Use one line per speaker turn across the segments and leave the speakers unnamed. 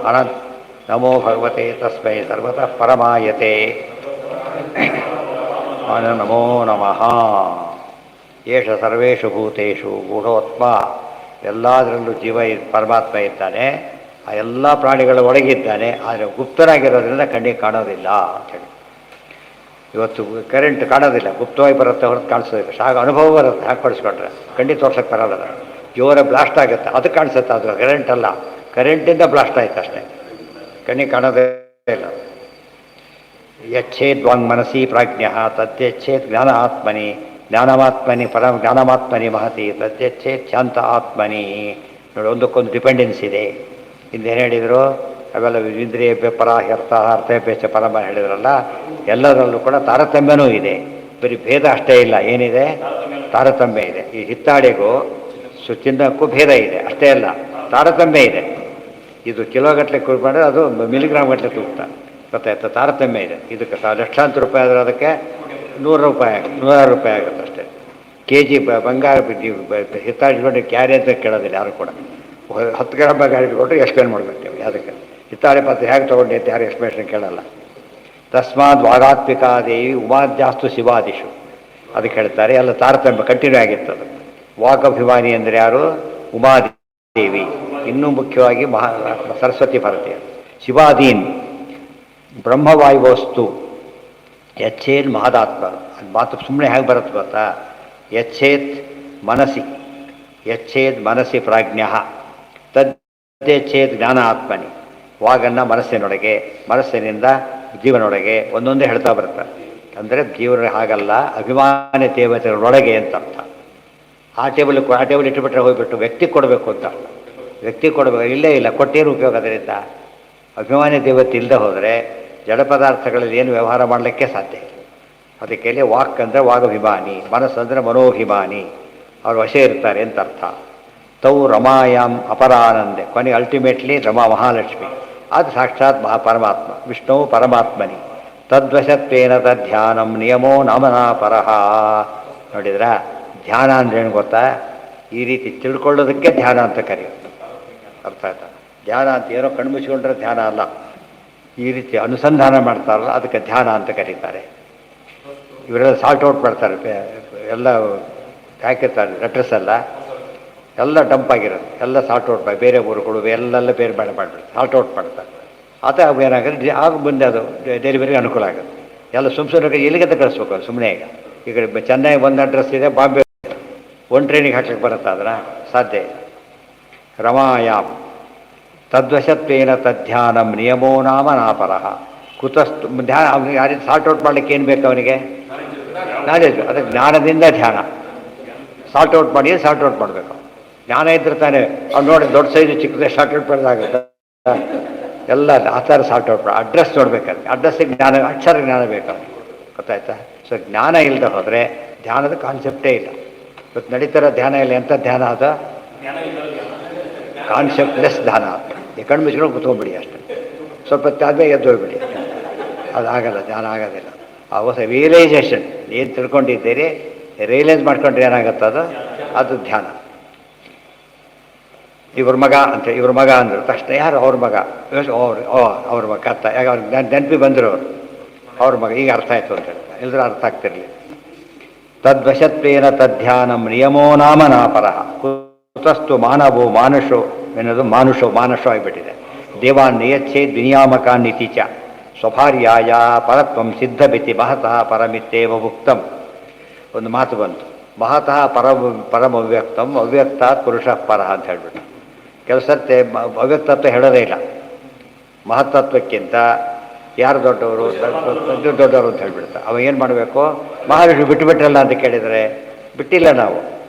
ಅನಂತ ನಮೋ ಭಗವತೆ ತಸ್ಮೈ ಸರ್ವತಃ ಪರಮಾಯತೆ ನಮೋ ನಮಃ. ಏಷ ಸರ್ವೇಷು ಭೂತೇಷು ಗೂಢೋತ್ಮ. ಎಲ್ಲದರಲ್ಲೂ ಪರಮಾತ್ಮ ಇದ್ದಾನೆ, ಆ ಎಲ್ಲ ಪ್ರಾಣಿಗಳ ಒಳಗಿದ್ದಾನೆ. ಆದರೆ ಗುಪ್ತರಾಗಿರೋದ್ರಿಂದ ಕಣ್ಣಿಗೆ ಕಾಣೋದಿಲ್ಲ ಅಂತೇಳಿ. ಇವತ್ತು ಕರೆಂಟ್ ಕಾಣೋದಿಲ್ಲ, ಗುಪ್ತವಾಗಿ ಬರುತ್ತೆ ಹೊರತು ಕಾಣಿಸೋದಿಲ್ಲ. ಅನುಭವ ಬರುತ್ತೆ, ಹಾಕಿ ಪಡಿಸ್ಕೊಂಡ್ರೆ ಕಣ್ಣಿಗೆ ತೋರ್ಸೋಕ್ಕೆ ಬರೋಲ್ಲ. ಜೋರ ಬ್ಲಾಸ್ಟ್ ಆಗುತ್ತೆ, ಅದು ಕಾಣಿಸುತ್ತೆ. ಅದು ಕರೆಂಟ್ ಅಲ್ಲ, ಕರೆಂಟಿಂದ ಬ್ಲಾಸ್ಟ್ ಆಯ್ತು ಅಷ್ಟೇ, ಕಣ್ಣಿಗೆ ಕಾಣೋದೇ ಇಲ್ಲ. ಯಚ್ಛೇದ್ ವಾಂಗ್ ಮನಸಿ ಪ್ರಾಜ್ಞ ತದ್ಯಚ್ಛೇದ್ ಜ್ಞಾನ ಆತ್ಮನಿ ಜ್ಞಾನಮಾತ್ಮನಿ ಜ್ಞಾನಮಾತ್ಮನಿ ಮಹತಿ ತದ್ಯಚ್ಛೇದ್ ಶಾಂತ ಆತ್ಮನಿ. ನೋಡಿ, ಒಂದಕ್ಕೊಂದು ಡಿಪೆಂಡೆನ್ಸ್ ಇದೆ. ಹಿಂದೇನು ಹೇಳಿದರು? ಅವೆಲ್ಲ ಇಂದ್ರಿಯ ಪರ ಅರ್ಥಪೇಚ ಪರಮ ಹೇಳಿದ್ರಲ್ಲ, ಎಲ್ಲದರಲ್ಲೂ ಕೂಡ ತಾರತಮ್ಯನೂ ಇದೆ. ಬರೀ ಭೇದ ಅಷ್ಟೇ ಇಲ್ಲ, ಏನಿದೆ? ತಾರತಮ್ಯ ಇದೆ. ಈ ಹಿತ್ತಾಳೆಗೂ ಚಿನ್ನಕ್ಕೂ ಭೇದ ಇದೆ, ಅಷ್ಟೇ ಅಲ್ಲ ತಾರತಮ್ಯ ಇದೆ. ಇದು ಕಿಲೋಗಟ್ಟಲೆ ಮಾಡಿದ್ರೆ ಅದು ಮಿಲಿಗ್ರಾಮ್ ಗಟ್ಟಲೆ ತೂಗ್ತಾ, ಗೊತ್ತಾಯ್ತು? ತಾರತಮ್ಯ ಇದೆ. ಇದಕ್ಕೆ ಲಕ್ಷಾಂತರ ರೂಪಾಯಿ ಆದರೆ ಅದಕ್ಕೆ 100 ರೂಪಾಯಿ ಆಗುತ್ತೆ, 100 ರೂಪಾಯಿ ಆಗುತ್ತೆ ಅಷ್ಟೇ. ಕೆ ಜಿ ಬಂಗಾರ ಹಿತ್ತಾಳಿಕೊಂಡು ಕ್ಯಾರಿ ಅಂತ ಕೇಳೋದಿಲ್ಲ ಯಾರು ಕೂಡ. 10 ಗ್ರಾಮ್ ಬಂಗಾರ ಇಟ್ಕೊಂಡ್ರೆ ಎಕ್ಸ್ಪ್ಲೇನ್ ಮಾಡಬೇಕು ಅದಕ್ಕೆ. ಹಿತ್ತಾಳೆ ಪಾತ್ರೆ ಹೇಗೆ ತೊಗೊಂಡೆ ಅಂತ ಯಾರು ಎಕ್ಸ್ಪ್ಲೇಷನ್ ಕೇಳಲ್ಲ. ತಸ್ಮಾತ್ ವಾಗಾತ್ಮಿಕಾದೇವಿ ಉಮಾದ್ಯಾಸ್ತು ಶಿವಾದಿಶು, ಅದಕ್ಕೆ ಹೇಳ್ತಾರೆ. ಎಲ್ಲ ತಾರತಮ್ಯ ಕಂಟಿನ್ಯೂ ಆಗಿರ್ತದೆ. ವಾಗಭಿಮಾನಿ ಅಂದರೆ ಯಾರು? ಉಮಾದೇವಿ. ಇನ್ನೂ ಮುಖ್ಯವಾಗಿ ಸರಸ್ವತಿ ಭಾರತೀಯ. ಶಿವಾದೀನ್ ಬ್ರಹ್ಮವಾಯುವಸ್ತು ಯಚ್ಛೇದ್ ಮಹದಾತ್ಮ. ಅದು ಮಾತು ಸುಮ್ಮನೆ ಹೇಗೆ ಬರುತ್ತೆ ಗೊತ್ತಾ? ಯಚ್ಛೇತ್ ಮನಸ್ಸಿ, ಯಚ್ಛೇದ್ ಮನಸ್ಸಿ ಪ್ರಾಜ್ಞ ತದ್ಯಚ್ಛೇದ್ ಜ್ಞಾನ ಆತ್ಮನಿ. ವಾಗನ್ನು ಮನಸ್ಸಿನೊಳಗೆ, ಮನಸ್ಸಿನಿಂದ ಜೀವನೊಳಗೆ ಒಂದೊಂದೇ ಹೇಳ್ತಾ ಬರ್ತಾರೆ. ಅಂದರೆ ಜೀವನ ಹಾಗಲ್ಲ, ಅಭಿಮಾನಿ ದೇವತೆಗಳೊಳಗೆ ಅಂತ ಅರ್ಥ. ಆ ಟೇಬಲ್ ಇಟ್ಟುಬಿಟ್ರೆ ಹೋಗಿಬಿಟ್ಟು ವ್ಯಕ್ತಿ ಕೊಡಬೇಕು ಅಂತ ಅರ್ಥ. ವ್ಯಕ್ತಿ ಕೊಡಬೇಕು, ಇಲ್ಲೇ ಇಲ್ಲ, ಕೊಟ್ಟೇನು ಉಪಯೋಗ ಅದರಿಂದ? ಅಭಿಮಾನಿ ದೇವತೆ ಇಲ್ಲದೆ ಹೋದರೆ ಜಡ ಪದಾರ್ಥಗಳಲ್ಲಿ ಏನು ವ್ಯವಹಾರ ಮಾಡಲಿಕ್ಕೆ ಸಾಧ್ಯ ಇಲ್ಲ. ಅದಕ್ಕೆ ವಾಕ್ ಅಂದರೆ ವಾಗಭಿಮಾನಿ, ಮನಸ್ಸು ಅಂದರೆ ಮನೋಭಿಮಾನಿ, ಅವರು ವಶ ಇರ್ತಾರೆ ಅಂತ ಅರ್ಥ. ತೌ ರಮಾಯಾಮ್ ಅಪರಾನಂದೆ, ಕೊನೆಗೆ ಅಲ್ಟಿಮೇಟ್ಲಿ ರಮಾ ಮಹಾಲಕ್ಷ್ಮಿ, ಅದು ಸಾಕ್ಷಾತ್ ಪರಮಾತ್ಮ ವಿಷ್ಣುವು ಪರಮಾತ್ಮನಿ. ತದ್ವಶತ್ವೇನ ತಧ್ಯಾನಂ ನಿಯಮೋ ನಾಮನಾ ಪರಹ. ನೋಡಿದ್ರ, ಧ್ಯಾನ ಅಂದ್ರೇನು ಗೊತ್ತಾ? ಈ ರೀತಿ ತಿಳ್ಕೊಳ್ಳೋದಕ್ಕೆ ಧ್ಯಾನ ಅಂತ ಕರೆಯೋದು. ಅರ್ಥ ಆಯ್ತಾ? ಧ್ಯಾನ ಅಂತ ಏನೋ ಕಣ್ಮುಚ್ಚಿಕೊಂಡ್ರೆ ಧ್ಯಾನ ಅಲ್ಲ. ಈ ರೀತಿ ಅನುಸಂಧಾನ ಮಾಡ್ತಾರಲ್ಲ, ಅದಕ್ಕೆ ಧ್ಯಾನ ಅಂತ ಕರೀತಾರೆ. ಇವರೆಲ್ಲ ಸಾಲ್ಟ್ ಔಟ್ ಮಾಡ್ತಾರೆ, ಎಲ್ಲ ಹಾಕಿರ್ತಾರೆ ಲೆಟರ್ಸ್ ಎಲ್ಲ ಡಂಪ್ ಆಗಿರೋದು, ಎಲ್ಲ ಸಾಲ್ಟ್ ಔಟ್ ಮಾಡಿ ಬೇರೆ ಊರುಗಳು ಎಲ್ಲೆಲ್ಲ ಬೇರೆ ಬೇರೆ ಮಾಡಿಬಿಡ್ತಾರೆ, ಸಾಲ್ಟ್ ಔಟ್ ಮಾಡ್ತಾರೆ. ಅದು ಏನಾಗುತ್ತೆ, ಆಗ ಮುಂದೆ ಅದು ಡೆಲಿವರಿಗೆ ಅನುಕೂಲ ಆಗುತ್ತೆ. ಎಲ್ಲ ಸುಮ್ಮನೆ ಎಲ್ಲಿಗೆ ಕಳಿಸ್ಬೇಕು ಸುಮ್ಮನೆ. ಈಗ ಚೆನ್ನೈ ಒಂದು ಅಡ್ರೆಸ್ ಇದೆ, ಬಾಂಬೆ ಒಂದು ಟ್ರೈನಿಗೆ ಹಾಕ್ಲಿಕ್ಕೆ ಬರುತ್ತೆ, ಅದನ್ನು ಸಾಧ್ಯ ಇಲ್ಲ. ರಮಾಯಾಮ್ ತದ್ವಶತ್ವೇನ ತಧ್ಯಾನಂ ನಿಯಮೋ ನಾಮ ನಾಪರಹ. ಕುತಸ್ತು ಧ್ಯಾನ. ಅವನಿಗೆ ಯಾರಿಗೆ ಸಾಲ್ಟ್ ಔಟ್ ಮಾಡಲಿಕ್ಕೆ ಏನು ಬೇಕು? ಅವನಿಗೆ ನಾಲೆಜ್. ಅದಕ್ಕೆ ಜ್ಞಾನದಿಂದ ಧ್ಯಾನ. ಸಾಲ್ಟ್ ಔಟ್ ಮಾಡಿ ಸಾಲ್ಟ್ ಔಟ್ ಮಾಡಬೇಕು. ಜ್ಞಾನ ಇದ್ರೆ ತಾನೆ ಅವ್ನು ನೋಡಿ, ದೊಡ್ಡ ಸೈಜು ಚಿಕ್ಕದೇ ಸಾಲ್ಟ್ ಔಟ್ ಮಾಡೋದಾಗುತ್ತೆ ಎಲ್ಲ ಆ ಥರ ಸಾಲ್ಟ್ ಔಟ್ ಮಾಡಿ. ಅಡ್ರೆಸ್ ನೋಡ್ಬೇಕಾದ್ರೆ ಅಡ್ರೆಸ್ಸಿಗೆ ಜ್ಞಾನ, ಅಕ್ಷರ ಜ್ಞಾನ ಬೇಕು ಅವನಿಗೆ, ಗೊತ್ತಾಯ್ತಾ? ಸೊ ಜ್ಞಾನ ಇಲ್ಲದೆ ಹೋದರೆ ಧ್ಯಾನದ ಕಾನ್ಸೆಪ್ಟೇ ಇಲ್ಲ. ಇವತ್ತು ನಡೀತಾರ ಧ್ಯಾನ ಇಲ್ಲ. ಎಂಥ ಧ್ಯಾನ ಅದು? ಕಾನ್ಸೆಪ್ಟ್ಲೆಸ್ ಧ್ಯಾನ. ಈ ಕಣ್ಣು ಮುಚ್ಕೊಂಡು ಕೂತ್ಕೊಂಡ್ಬಿಡಿ ಅಷ್ಟೇ, ಸ್ವಲ್ಪ ಹೊತ್ತಾದ್ಮೇಲೆ ಎದ್ದು ಹೋಗ್ಬಿಡಿ. ಅದಾಗಲ್ಲ, ಧ್ಯಾನ ಆಗೋದಿಲ್ಲ. ಆ ಹೊಸ ರಿಯಲೈಸೇಷನ್ ಏನು ತಿಳ್ಕೊಂಡಿದ್ದೀರಿ, ರಿಯಲೈಸ್ ಮಾಡ್ಕೊಂಡ್ರೆ ಏನಾಗುತ್ತೆ ಅದು ಧ್ಯಾನ. ಇವ್ರ ಮಗ ಅಂತ, ಇವ್ರ ಮಗ ಅಂದರು ತಕ್ಷಣ ಯಾರು? ಅವ್ರ ಮಗ. ಅವ್ರ ಮಗ ಅರ್ಥ, ಯಾಕೆ ಅವ್ರಿಗೆ ನೆನಪಿ ಬಂದರು ಅವರು, ಅವ್ರ ಮಗ. ಈಗ ಅರ್ಥ ಆಯಿತು ಅಂತ ಹೇಳ್ತಾರೆ, ಎಲ್ಲರೂ ಅರ್ಥ ಆಗ್ತಿರಲಿ. ತದ್ವಶತ್ವೇನ ತಧ್ಯಾನಂ ನಿಯಮೋ ನಾಮ ನಾಪರಹ. ಕುತಸ್ತು ಮಾನವೋ ಮಾನುಷೋ ಎನ್ನುವುದು ಮಾನುಷೋ ಆಗಿಬಿಟ್ಟಿದೆ. ದೇವಾನ್ ನಿಯಚ್ಛೇದ್ ವಿನಿಯಾಮಕಾನ್ ಇತಿಚ ಸ್ವಭಾರ್ಯಾಯ ಪರತ್ವಂ ಸಿದ್ಧಬಿತಿ ಮಹತಃ ಪರಮಿತ್ತೇವ ಉಕ್ತಂ. ಒಂದು ಮಾತು ಬಂತು, ಮಹತಃ ಪರಮವ್ಯಕ್ತಂ ಅವ್ಯಕ್ತಾತ್ ಪುರುಷಃ ಪರಃ ಅಂತ ಹೇಳ್ಬಿಟ್ಟು. ಕೆಲಸತ್ತೆ ಅವ್ಯಕ್ತತ್ವ ಹೇಳೋದೇ ಇಲ್ಲ. ಮಹತ್ತತ್ವಕ್ಕಿಂತ ಯಾರು ದೊಡ್ಡವರು, ದೊಡ್ಡವರು ಅಂತ ಹೇಳ್ಬಿಡ್ತಾರೆ. ಅವ ಏನು ಮಾಡಬೇಕು? ಮಹಾವಿಷ್ಣು ಬಿಟ್ಟುಬಿಟ್ರಲ್ಲ ಅಂತ ಕೇಳಿದರೆ ಬಿಟ್ಟಿಲ್ಲ ನಾವು.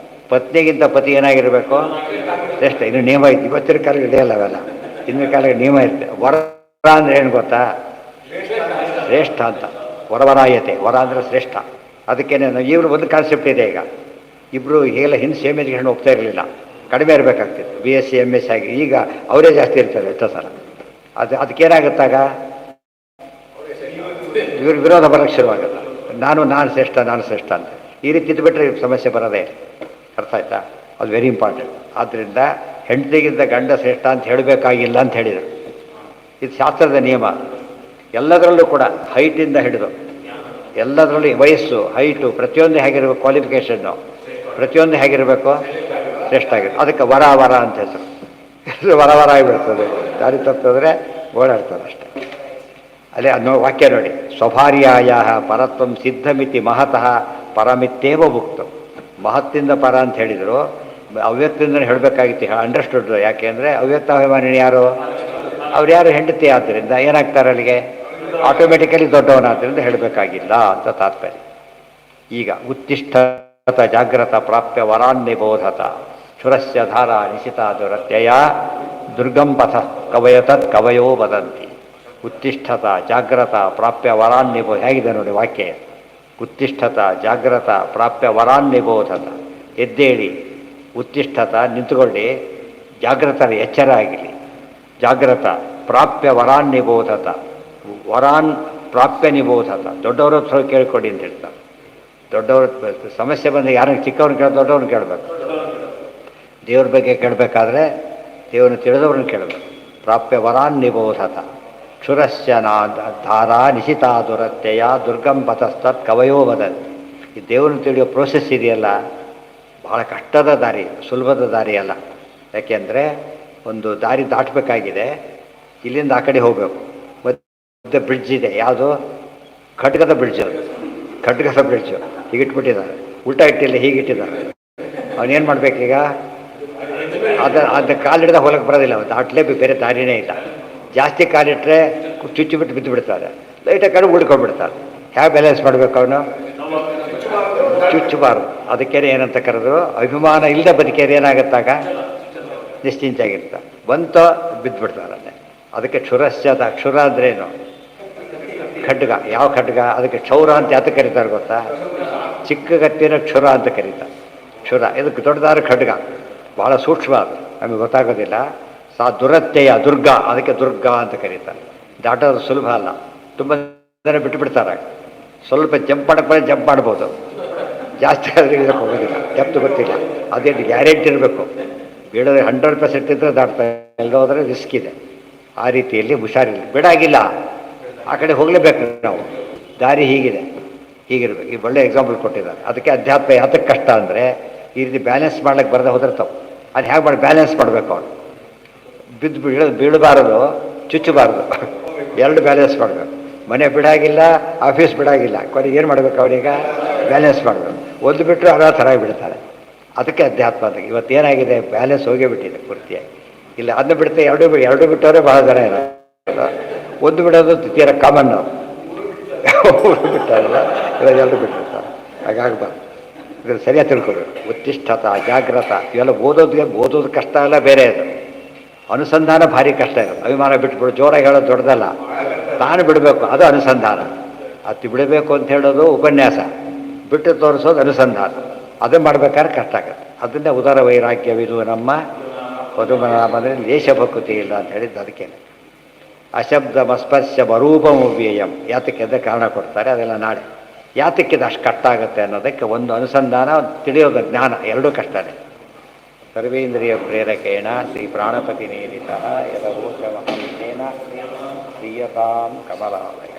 ಪತ್ನಿಗಿಂತ ಪತಿ ಏನಾಗಿರಬೇಕು? ಶ್ರೇಷ್ಠ. ಇನ್ನು ನಿಯಮ ಐತಿ, ಇವತ್ತಿನ ಕಾಲಕ್ಕೆ ಇದೆಯಲ್ಲ ಅವೆಲ್ಲ. ಹಿಂದಿನ ಕಾಲಕ್ಕೆ ನಿಯಮ ಇರುತ್ತೆ. ವರ ಅಂದರೆ ಏನು ಗೊತ್ತಾ? ಶ್ರೇಷ್ಠ ಅಂತ. ವರವರಾಯತೆ, ವರ ಅಂದರೆ ಶ್ರೇಷ್ಠ. ಅದಕ್ಕೇನೆ ಇವರು ಒಂದು ಕಾನ್ಸೆಪ್ಟ್ ಇದೆ. ಈಗ ಇಬ್ಬರು ಹೇಗೆಲ್ಲ ಹಿಂದೆ ಸೇಮ್ ಎಜುಕೇಷನ್ ಹೋಗ್ತಾ ಇರಲಿಲ್ಲ, ಕಡಿಮೆ ಇರಬೇಕಾಗ್ತಿತ್ತು. BSc MS ಆಗಿ ಈಗ ಅವರೇ ಜಾಸ್ತಿ ಇರ್ತಾರೆ ಎಷ್ಟೋ ಸಲ. ಅದಕ್ಕೇನಾಗುತ್ತಾಗ ಇವ್ರ ವಿರೋಧ ಬರೋಕ್ಕೆ ಶುರುವಾಗುತ್ತೆ. ನಾನು ಶ್ರೇಷ್ಠ ಅಂತ. ಈ ರೀತಿ ಇದ್ದುಬಿಟ್ರೆ ಸಮಸ್ಯೆ ಬರೋದೇ. ಅರ್ಥ ಆಯ್ತಾ? ಅದು ವೆರಿ ಇಂಪಾರ್ಟೆಂಟ್. ಆದ್ದರಿಂದ ಹೆಂಡತಿಗಿಂತ ಗಂಡ ಶ್ರೇಷ್ಠ ಅಂತ ಹೇಳಬೇಕಾಗಿಲ್ಲ ಅಂತ ಹೇಳಿದರು. ಇದು ಶಾಸ್ತ್ರದ ನಿಯಮ. ಎಲ್ಲದರಲ್ಲೂ ಕೂಡ ಹೈಟಿಂದ ಹಿಡಿದು ಎಲ್ಲದರಲ್ಲೂ ವಯಸ್ಸು, ಹೈಟು, ಪ್ರತಿಯೊಂದು ಹೇಗಿರಬೇಕು, ಕ್ವಾಲಿಫಿಕೇಷನ್ನು ಪ್ರತಿಯೊಂದು ಹೇಗಿರಬೇಕು, ಶ್ರೇಷ್ಠ ಆಗಿರುತ್ತೆ. ಅದಕ್ಕೆ ವರ ವರ ಅಂತ ಹೆಸರು. ವರ ವರ ಆಗಿಬಿಡ್ತದೆ, ದಾರಿ ತಪ್ಪಿದ್ರೆ ಓಡಾಡ್ತದೆ ಅಷ್ಟೇ. ಅಲ್ಲೇ ಅದು ವಾಕ್ಯ ನೋಡಿ, ಸ್ವಭಾರ್ಯಾಯ ಪರತ್ವಂ ಸಿದ್ಧಮಿತಿ ಮಹತಃ ಪರಮಿತ್ತೇವ ಭುಕ್ತು. ಮಹತ್ತಿಂದ ಪರ ಅಂತ ಹೇಳಿದರು, ಅವ್ಯಕ್ತದಿಂದ ಹೇಳಬೇಕಾಗಿತ್ತು, ಅಂಡರ್ಸ್ಟುಡ್. ಯಾಕೆ ಅಂದರೆ ಅವ್ಯಕ್ತ ಅಭಿಮಾನಿ ಯಾರು, ಅವ್ರು ಯಾರು ಹೆಂಡತಿ, ಆದ್ದರಿಂದ ಏನಾಗ್ತಾರೆ ಅಲ್ಲಿಗೆ ಆಟೋಮೆಟಿಕಲಿ ದೊಡ್ಡವನಾದ್ದರಿಂದ ಹೇಳಬೇಕಾಗಿಲ್ಲ ಅಂತ ತಾತ್ಪರ್ಯ. ಈಗ ಉತ್ತಿಷ್ಠತ ಜಾಗ್ರತ ಪ್ರಾಪ್ಯ ವರಾನ್ ನಿಬೋಧತ ಕ್ಷುರಸ್ಯ ಧಾರ ನಿಶಿತ ದುರತ್ಯಯ ದುರ್ಗಂ ಪಥ ಕವಯತತ್ ಕವಯೋ ವದಂತಿ. ಉತ್ತಿಷ್ಠತ ಜಾಗ್ರತ ಪ್ರಾಪ್ಯ ವರಾನ್ ನಿಬೋಧ. ಹೇಗಿದೆ ನೋಡಿ ವಾಕ್ಯ. ಉತ್ತಿಷ್ಠತ ಜಾಗ್ರತ ಪ್ರಾಪ್ಯ ವರಾನ್ ನಿಬೋಧತ. ಎದ್ದೇಳಿ, ಉತ್ತಿಷ್ಠತ ನಿಂತುಕೊಳ್ಳಿ, ಜಾಗ್ರತ ಎಚ್ಚರ ಆಗಿರಲಿ. ಜಾಗ್ರತ ಪ್ರಾಪ್ಯ ವರಾನ್ ನಿಬೋಧತ, ವರಾನ್ ಪ್ರಾಪ್ಯ ನಿಬೋಧತ. ದೊಡ್ಡವ್ರ ಹತ್ರ ಕೇಳ್ಕೊಡಿ ಅಂತ ಹೇಳ್ತಾರೆ. ದೊಡ್ಡವ್ರ ಸಮಸ್ಯೆ ಬಂದು ಯಾರನ್ನು ಚಿಕ್ಕವ್ರನ್ನ ಕೇಳ, ದೊಡ್ಡವ್ರನ್ನ ಕೇಳಬೇಕು. ದೇವ್ರ ಬಗ್ಗೆ ಕೇಳಬೇಕಾದ್ರೆ ದೇವ್ರನ್ನ ತಿಳಿದವ್ರನ್ನ ಕೇಳಬೇಕು. ಪ್ರಾಪ್ಯ ವರಾನ್ ನಿಬೋಧತ ಕ್ಷುರಸ್ಯ ಧಾರಾ ನಿಶಿತಾ ದುರತ್ಯಯ ದುರ್ಗಂ ಪಥಸ್ತತ್ ಕವಯೋ ವದಂತಿ. ಈ ದೇವ್ರನ್ನ ತಿಳಿಯೋ ಪ್ರೋಸೆಸ್ ಇದೆಯಲ್ಲ, ಬಹಳ ಕಷ್ಟದ ದಾರಿ, ಸುಲಭದ ದಾರಿ ಅಲ್ಲ. ಯಾಕೆಂದರೆ ಒಂದು ದಾರಿ ದಾಟಬೇಕಾಗಿದೆ, ಇಲ್ಲಿಂದ ಆ ಕಡೆ ಹೋಗಬೇಕು. ಮತ್ತೆ ಬ್ರಿಡ್ಜ್ ಇದೆ, ಯಾವುದು, ಖಡ್ಗದ ಬ್ರಿಡ್ಜ್. ಅದು ಖಡ್ಗದ ಬ್ರಿಡ್ಜು ಹೀಗಿಟ್ಬಿಟ್ಟಿದ್ದಾರೆ, ಉಲ್ಟಾ ಇಟ್ಟಿಲ್ಲ, ಹೀಗಿಟ್ಟಿದ್ದಾರೆ. ಅವನೇನು ಮಾಡಬೇಕೀಗ, ಅದ ಕಾಲಿಡ್ದ ಹೊಲಕ್ಕೆ ಬರೋದಿಲ್ಲ, ಅವತ್ತು ದಾಟಲೇಬೇಕು, ಬೇರೆ ದಾರಿನೇ ಇಲ್ಲ. ಜಾಸ್ತಿ ಕಾಲಿಟ್ಟರೆ ಚುಚ್ಚಿಬಿಟ್ಟು ಬಿದ್ದು ಬಿಡ್ತಾರೆ, ಲೈಟಾಗಿ ಕಡೆ ಉಳ್ಕೊಂಡ್ಬಿಡ್ತಾರೆ. ಹೇಗೆ ಬ್ಯಾಲೆನ್ಸ್ ಮಾಡಬೇಕು ಅವನು, ಚುಚ್ಚಬಾರ್ದು. ಅದಕ್ಕೇನೆ ಏನಂತ ಕರೆದ್ರು, ಅಭಿಮಾನ ಇಲ್ಲದೆ ಬದುಕೇರಿ ಏನಾಗುತ್ತಾಗ ನಿಶ್ಚಿಂತಾಗಿರ್ತಾರೆ. ಬಂತೋ ಬಿದ್ದುಬಿಡ್ತಾರಲ್ಲೇ. ಅದಕ್ಕೆ ಕ್ಷುರಶ್ಚದ, ಕ್ಷುರ ಅಂದ್ರೇನು, ಖಡ್ಗ. ಯಾವ ಖಡ್ಗ, ಅದಕ್ಕೆ ಕ್ಷೌರ ಅಂತ ಯಾತಕ್ಕೆ ಕರೀತಾರೆ ಗೊತ್ತಾ, ಚಿಕ್ಕ ಗತ್ತಿನ ಕ್ಷುರ ಅಂತ ಕರೀತಾರೆ. ಕ್ಷುರ ಇದಕ್ಕೆ ದೊಡ್ಡದಾದ ಖಡ್ಗ, ಭಾಳ ಸೂಕ್ಷ್ಮ, ಅದು ನಮಗೆ ಗೊತ್ತಾಗೋದಿಲ್ಲ. ದುರತ್ಯಯ ದುರ್ಗ, ಅದಕ್ಕೆ ದುರ್ಗ ಅಂತ ಕರೀತಾರೆ. ದಾಟೋದು ಸುಲಭ ಅಲ್ಲ, ತುಂಬ ಜನ ಬಿಟ್ಟುಬಿಡ್ತಾರೆ. ಸ್ವಲ್ಪ ಜಂಪ್ ಮಾಡಕ್ಕೆ ಜಂಪ್ ಮಾಡ್ಬೋದು, ಜಾಸ್ತಿ ಆದರೆ ಇದಕ್ಕೆ ಹೋಗೋದಿಲ್ಲ, ಡೆಪ್ತ್ ಗೊತ್ತಿಲ್ಲ. ಅದೇನು ಗ್ಯಾರಂಟಿ ಇರಬೇಕು. ಬೀಳೋದ್ರೆ 100% ಇದ್ದರೆ ದಾಟ್ತಾ, ಎಲ್ಲೋದ್ರೆ ರಿಸ್ಕ್ ಇದೆ. ಆ ರೀತಿಯಲ್ಲಿ ಹುಷಾರಿಲ್ಲ, ಬಿಡಾಗಿಲ್ಲ, ಆ ಕಡೆ ಹೋಗಲೇಬೇಕು ನಾವು. ದಾರಿ ಹೀಗಿದೆ, ಹೀಗಿರ್ಬೇಕು. ಈ ಒಳ್ಳೆ ಎಕ್ಸಾಂಪಲ್ ಕೊಟ್ಟಿದ್ದಾರೆ. ಅದಕ್ಕೆ ಅಧ್ಯಾತ್ಮ ಯಾತಕ್ಕೆ ಕಷ್ಟ ಅಂದರೆ, ಈ ರೀತಿ ಬ್ಯಾಲೆನ್ಸ್ ಮಾಡ್ಲಿಕ್ಕೆ ಬರದೆ ಹೋದ್ರೆ ತಪ್ಪು. ಅದು ಹೇಗೆ ಮಾಡಿ ಬ್ಯಾಲೆನ್ಸ್ ಮಾಡಬೇಕು ಅವನು, ಬೀಳಬಾರದು, ಚುಚ್ಚಬಾರದು, ಎರಡು ಬ್ಯಾಲೆನ್ಸ್ ಮಾಡಬೇಕು. ಮನೆ ಬಿಡಾಗಿಲ್ಲ, ಆಫೀಸ್ ಬಿಡಾಗಿಲ್ಲ, ಕೊನೆಗೆ ಏನು ಮಾಡಬೇಕು ಅವನೀಗ, ಬ್ಯಾಲೆನ್ಸ್ ಮಾಡಬೇಕು. ಒಂದು ಬಿಟ್ಟರೆ ಅದೇ ಥರ ಬಿಡ್ತಾರೆ. ಅದಕ್ಕೆ ಅಧ್ಯಾತ್ಮ ಅಂತ. ಇವತ್ತೇನಾಗಿದೆ, ಬ್ಯಾಲೆನ್ಸ್ ಹೋಗೇ ಬಿಟ್ಟಿದೆ ಪೂರ್ತಿಯಾಗಿ. ಇಲ್ಲ ಅದನ್ನ ಬಿಡುತ್ತೆ, ಎರಡು ಬಿಟ್ಟವರೇ ಭಾಳ ಜನ ಇಲ್ಲ. ಒಂದು ಬಿಡೋದು ತೀರ ಕಾಮನ್, ಬಿಟ್ಟಾರಿಲ್ಲ, ಇವಾಗ ಎರಡು ಬಿಟ್ಟಿರ್ತಾರೆ. ಹಾಗಾಗಬಾರ್ದು. ಇದ್ರಲ್ಲಿ ಸರಿಯಾಗಿ ತಿಳ್ಕೊಬೇಕು. ಉತ್ತಿಷ್ಠತ ಜಾಗ್ರತ ಇವೆಲ್ಲ ಓದೋದು ಕಷ್ಟ ಅಲ್ಲ, ಬೇರೆ ಅದು ಅನುಸಂಧಾನ ಭಾರಿ ಕಷ್ಟ ಇರೋದು. ಅಭಿಮಾನ ಬಿಟ್ಬಿಡು, ಜೋರಾಗಿ ಹೇಳೋದು ದೊಡ್ಡದಲ್ಲ, ತಾನು ಬಿಡಬೇಕು, ಅದು ಅನುಸಂಧಾನ. ಅದು ಬಿಡಬೇಕು ಅಂತ ಹೇಳೋದು ಉಪನ್ಯಾಸ, ಬಿಟ್ಟು ತೋರಿಸೋದು ಅನುಸಂಧಾನ. ಅದನ್ನು ಮಾಡ್ಬೇಕಾದ್ರೆ ಕಷ್ಟ ಆಗುತ್ತೆ. ಅದನ್ನೇ ಉದರ ವೈರಾಗ್ಯವಿದು ನಮ್ಮ ಪದುಮನಾಮದಲ್ಲಿ ದೇಶಭಕ್ತಿ ಇಲ್ಲ ಅಂತ ಹೇಳಿದ್ದು ಅದಕ್ಕೇನೆ. ಅಶಬ್ದ ಮಸ್ಪರ್ಶ ಬರೂಪಮವ್ಯಯಂ, ಯಾತಕ್ಕೆ ಅಂತ ಕಾರಣ ಕೊಡ್ತಾರೆ, ಅದೆಲ್ಲ ನಾಳೆ. ಯಾತಕ್ಕಿದು ಅಷ್ಟು ಕಷ್ಟ ಆಗುತ್ತೆ ಅನ್ನೋದಕ್ಕೆ ಒಂದು ಅನುಸಂಧಾನ, ತಿಳಿಯೋದು ಜ್ಞಾನ, ಎರಡೂ ಕಷ್ಟನೇ. ಸರ್ವೇಂದ್ರಿಯ ಪ್ರೇರಕೇಣ ಶ್ರೀ ಪ್ರಾಣಪತಿ ನೇರಿತ ಯದವೋಚಮಹಂತೇನ ಪ್ರಿಯತಾಂ ಕಮಲಾಲಯ.